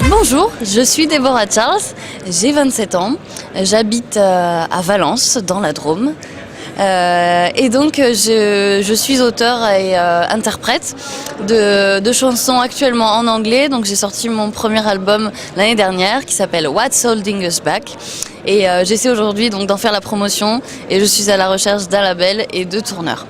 Bonjour, je suis Déborah Charles, j'ai 27 ans, j'habite à Valence, dans la Drôme. Et donc je suis auteure et interprète de chansons actuellement en anglais. Donc j'ai sorti mon premier album l'année dernière qui s'appelle What's Holding Us Back. Et j'essaie aujourd'hui donc d'en faire la promotion et je suis à la recherche d'un label et de tourneurs.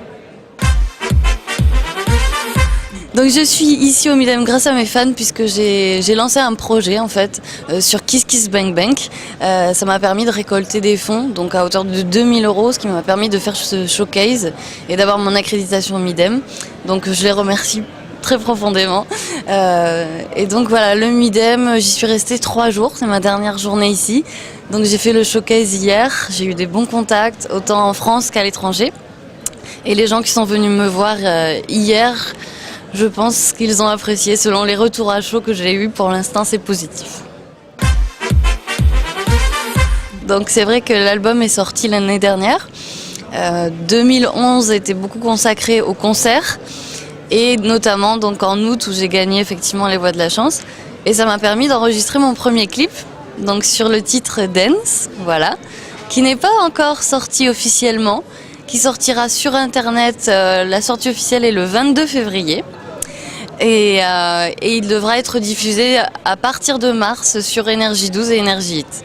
Donc je suis ici au Midem grâce à mes fans puisque j'ai lancé un projet en fait sur Kiss Kiss Bank Bank. Ça m'a permis de récolter des fonds donc à hauteur de 2000 €, ce qui m'a permis de faire ce showcase et d'avoir mon accréditation au Midem. Donc je les remercie très profondément. Et donc voilà, le Midem, j'y suis restée 3 jours, c'est ma dernière journée ici. Donc j'ai fait le showcase hier, j'ai eu des bons contacts autant en France qu'à l'étranger. Et les gens qui sont venus me voir hier, je pense qu'ils ont apprécié. Selon les retours à chaud que j'ai eus, pour l'instant, c'est positif. Donc c'est vrai que l'album est sorti l'année dernière. 2011 était beaucoup consacré aux concerts et notamment donc en août où j'ai gagné effectivement les Voix de la Chance. Et ça m'a permis d'enregistrer mon premier clip, donc sur le titre Dance, voilà, qui n'est pas encore sorti officiellement, qui sortira sur internet. La sortie officielle est le 22 février. Et il devra être diffusé à partir de mars sur Énergie 12 et Énergie Hit.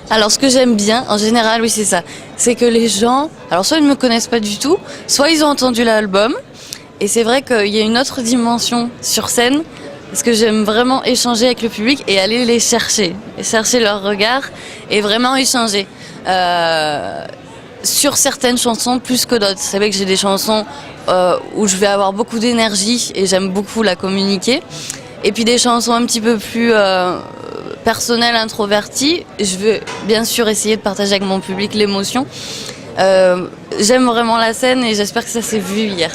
Alors ce que j'aime bien, en général, oui c'est ça, c'est que les gens, alors soit ils ne me connaissent pas du tout, soit ils ont entendu l'album, et c'est vrai qu'il y a une autre dimension sur scène, parce que j'aime vraiment échanger avec le public et aller les chercher leur regard et vraiment échanger. Sur certaines chansons plus que d'autres. C'est vrai que j'ai des chansons où je vais avoir beaucoup d'énergie et j'aime beaucoup la communiquer. Et puis des chansons un petit peu plus personnelles, introverties. Je veux bien sûr essayer de partager avec mon public l'émotion. J'aime vraiment la scène et j'espère que ça s'est vu hier.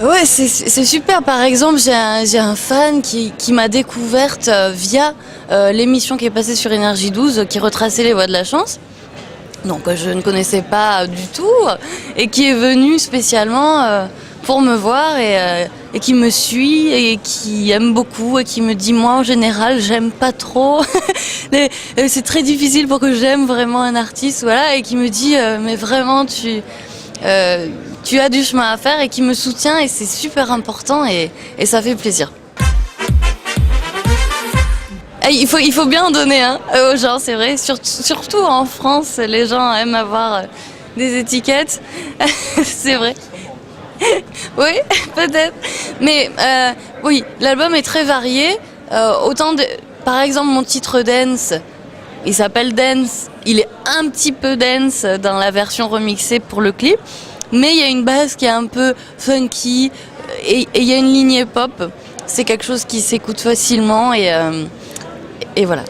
Ouais, c'est super. Par exemple, j'ai un fan qui m'a découverte via l'émission qui est passée sur Énergie 12, qui retraçait les Voix de la Chance. Donc je ne connaissais pas du tout et qui est venu spécialement pour me voir et qui me suit et qui aime beaucoup et qui me dit moi en général j'aime pas trop. C'est très difficile pour que j'aime vraiment un artiste, voilà, et qui me dit mais vraiment tu as du chemin à faire et qui me soutient et c'est super important et ça fait plaisir. Il faut bien en donner aux gens, c'est vrai. Surtout en France, les gens aiment avoir des étiquettes. C'est vrai. Oui, peut-être. Mais oui, l'album est très varié. Par exemple, mon titre Dance, il s'appelle Dance. Il est un petit peu dance dans la version remixée pour le clip. Mais il y a une base qui est un peu funky et il y a une lignée pop. C'est quelque chose qui s'écoute facilement et voilà.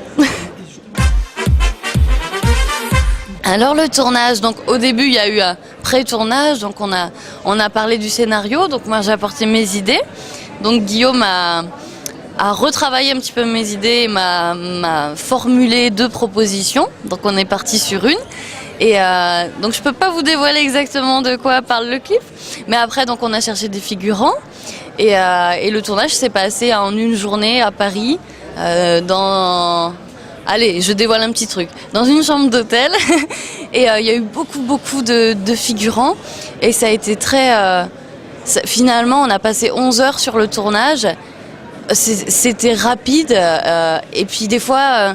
Alors le tournage, donc au début il y a eu un pré-tournage, donc on a parlé du scénario, donc moi j'ai apporté mes idées. Donc Guillaume a retravaillé un petit peu mes idées et m'a formulé 2 propositions, donc on est parti sur une. Et donc je peux pas vous dévoiler exactement de quoi parle le clip, mais après donc on a cherché des figurants et le tournage s'est passé en une journée à Paris. Allez, je dévoile un petit truc. Dans une chambre d'hôtel. Et il y a eu beaucoup de figurants. Et ça a été très... finalement, on a passé 11 heures sur le tournage. C'était rapide. Et puis des fois,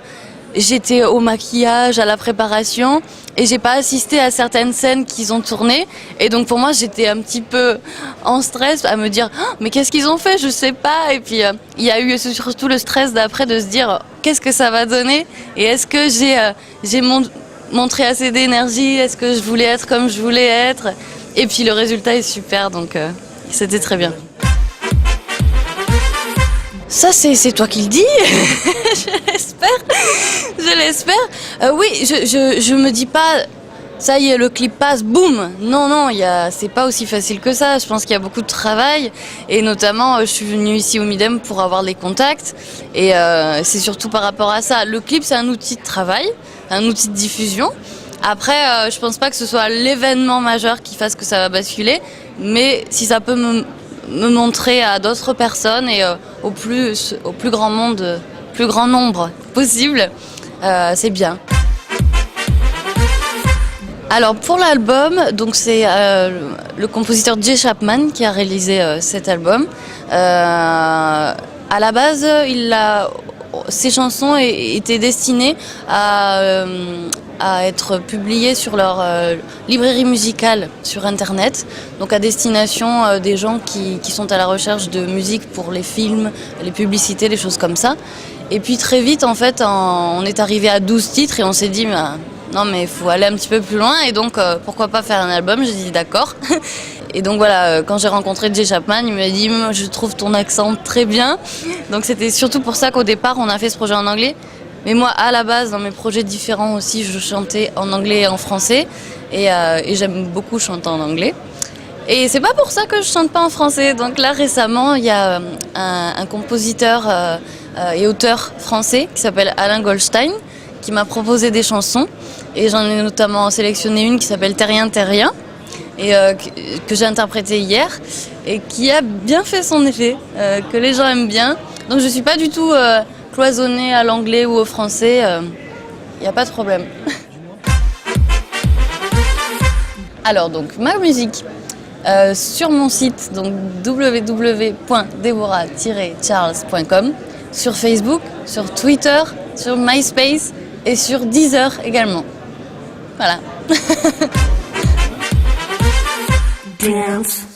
j'étais au maquillage, à la préparation. Et j'ai pas assisté à certaines scènes qu'ils ont tournées. Et donc pour moi, j'étais un petit peu en stress à me dire oh, mais qu'est-ce qu'ils ont fait, je sais pas. Et puis il y a eu surtout le stress d'après de se dire qu'est-ce que ça va donner et est-ce que j'ai montré assez d'énergie, est-ce que je voulais être comme je voulais être. Et puis le résultat est super, donc c'était très bien. Ça, c'est toi qui le dis. Je l'espère. Oui, je me dis pas, ça y est, le clip passe, boum. Non, c'est pas aussi facile que ça. Je pense qu'il y a beaucoup de travail. Et notamment, je suis venue ici au Midem pour avoir les contacts. Et c'est surtout par rapport à ça. Le clip, c'est un outil de travail, un outil de diffusion. Après, je pense pas que ce soit l'événement majeur qui fasse que ça va basculer. Mais si ça peut me montrer à d'autres personnes et au plus grand monde, plus grand nombre possible. C'est bien. Alors pour l'album, donc c'est le compositeur Jay Chapman qui a réalisé cet album. À la base, ces chansons étaient destinées à être publiées sur leur librairie musicale sur Internet, donc à destination des gens qui sont à la recherche de musique pour les films, les publicités, les choses comme ça. Et puis très vite, en fait, on est arrivé à 12 titres et on s'est dit, non mais il faut aller un petit peu plus loin et donc pourquoi pas faire un album, j'ai dit d'accord. Et donc voilà, quand j'ai rencontré Jay Chapman, il m'a dit je trouve ton accent très bien. Donc c'était surtout pour ça qu'au départ on a fait ce projet en anglais. Mais moi à la base dans mes projets différents aussi je chantais en anglais et en français et j'aime beaucoup chanter en anglais. Et c'est pas pour ça que je chante pas en français. Donc là récemment il y a un compositeur et auteur français qui s'appelle Alain Goldstein qui m'a proposé des chansons et j'en ai notamment sélectionné une qui s'appelle Terrien Terrien et que j'ai interprétée hier et qui a bien fait son effet, que les gens aiment bien. Donc je suis pas du tout cloisonnée à l'anglais ou au français, y a pas de problème. Alors donc ma musique sur mon site donc www.deborah-charles.com, sur Facebook, sur Twitter, sur MySpace et sur Deezer également. Voilà. Dance.